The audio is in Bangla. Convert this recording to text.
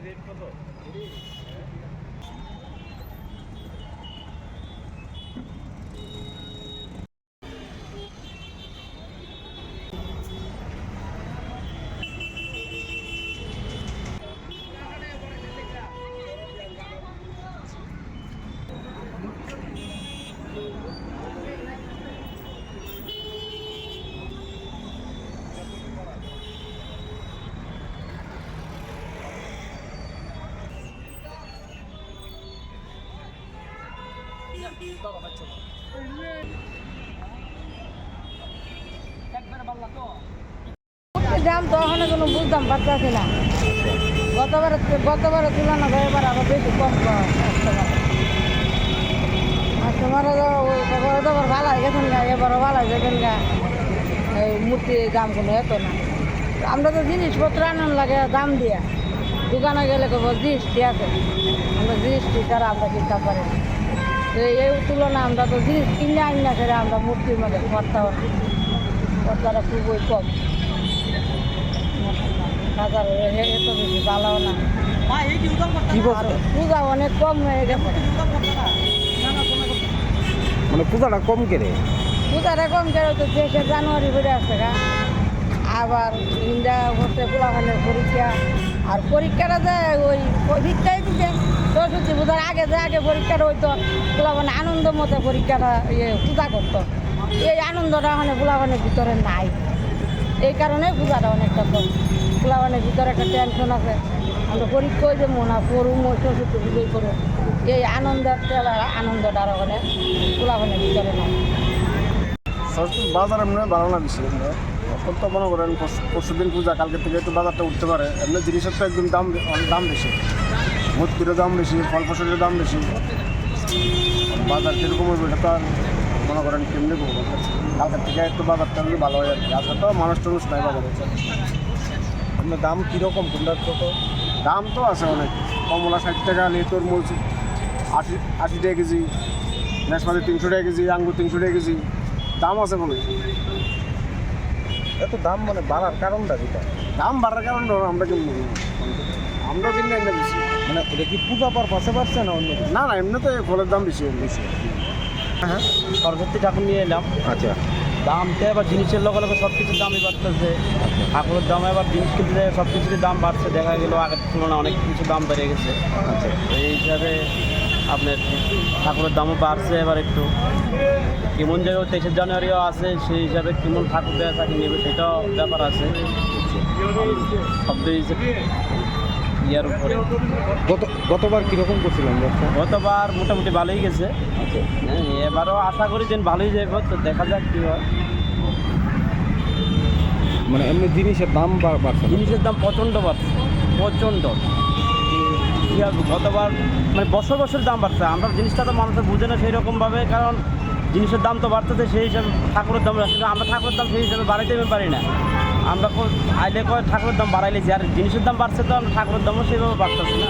রেট কত? দাম তো ওখানে কোনো বুঝতাম পারতেছি না। গতবারের তুলনা করে এবার আরো বেশি কম কাস্টমারও ভালো হয়ে গেছেন গা, এবারও ভালো হয়ে গেছেন গা। এই মূর্তির দাম কোনো এত না। আমরা তো জিনিসপত্র আনান লাগে দাম দিয়া, দোকানে গেলে কেবল জিএসটি আছে, আমরা জিএসটি ছাড়া আমরা কিনতে পারি না। তো এই তুলনায় আমরা তো জিনিস কিনে আনি না করে আমরা মূর্তির মধ্যে খরচাটা খুবই কম। বাজার এত বেশি ভালো না, পূজা অনেক কম হয়ে গেছে। মানে পূজাটা কম কেড়ে, পূজাটা কম কেড়ে তো 6 জানুয়ারি ঘুরে আসছে গা। আবার ইন্ডিয়া হচ্ছে পোলাখানের পরীক্ষা, আর পরীক্ষাটা যে ওই পরীক্ষাই দিতে সরস্বতী পূজার আগে পরীক্ষাটা হইতো, পোলাখানে আনন্দ মতো পরীক্ষাটা পূজা করতো। এই আনন্দটা মানে পোলাখানের ভিতরে নাই, এই কারণে পূজাটা অনেকটা কম। পোলাখানের ভিতরে একটা টেনশন আছে, আমরা পরীক্ষায় যে মনে করুম ওই সরস্বতী পুজোই করুম, এই আনন্দটা ওখানে পোলাখানের ভিতরে নাই। বাজার এমনি ভালো না বেশি। এখন তো মনে করেন পরশু দিন পূজা, কালকে থেকে একটু বাজারটা উঠতে পারে। এমনি জিনিসের তো একদম দাম বেশি, মূর্তিরও দাম বেশি, ফল ফসলের দাম বেশি। বাজার কীরকম হবে এটা তো আর মনে করেন কেমনি করবো। কালকের থেকে একটু বাজারটা ভালো হয় আর কি। আজকে তো মানুষ টানুষ নাই বাজারে। আপনার দাম কীরকম? কোনটার কত দাম তো আছে অনেক। কমলা 60 টাকা, তরমুজ 80 টাকা কেজি, নাশপাতি 300 টাকা কেজি, আঙ্গুর 300 টাকা কেজি, দাম আছে বলে। এত দাম মানে বাড়ার কারণটা যেটা? দাম বাড়ার কারণ আমরা কিনবো, আমরা কিনলে এমনি বেশি। মানে এটা কি পূজা পারপাসে পারছে না অন্য? না এমনি তো ফলের দাম বেশি বেশি। হ্যাঁ, সরস্বতী ঠাকুর নিয়ে এলাম। আচ্ছা, দামটা এবার জিনিসের লগে লগে সব কিছুর দামই বাড়তেছে। ঠাকুরের দাম এবার জিনিস কিনতে সব কিছুর দাম বাড়ছে, দেখা গেল আগের তুলনায় অনেক কিছু দাম বেড়ে গেছে। আচ্ছা, এই হিসাবে আপনার ঠাকুরের দামও বাড়ছে। এবার একটু কেমন জায়গায় 23 জানুয়ারিও আছে, সেই হিসাবে কেমন ঠাকুর দেওয়া থাকে নেবে সেটাও ব্যাপার আছে। শব্দ ইয়ার উপরে গতবার কীরকম করছিলাম? গতবার মোটামুটি ভালোই গেছে। হ্যাঁ, এবারও আশা করি যে ভালোই যাবে, তো দেখা যাক কী হয়। মানে এমনি জিনিসের দাম বাড়ছে? জিনিসের দাম প্রচণ্ড বাড়ছে, প্রচণ্ড। গতবার মানে বছর দাম বাড়ছে। আমরা জিনিসটা তো মানুষের বুঝে না সেই রকমভাবে, কারণ জিনিসের দাম তো বাড়তেছে, সেই হিসাবে ঠাকুরের দাম বাড়ছে। আমরা ঠাকুরের দাম সেই হিসাবে বাড়াইতে পারি না। আমরা আইলে ঠাকুরের দাম বাড়াইলেছি, আর জিনিসের দাম বাড়ছে তো আমরা ঠাকুরের দামও সেইভাবে বাড়তেছি না।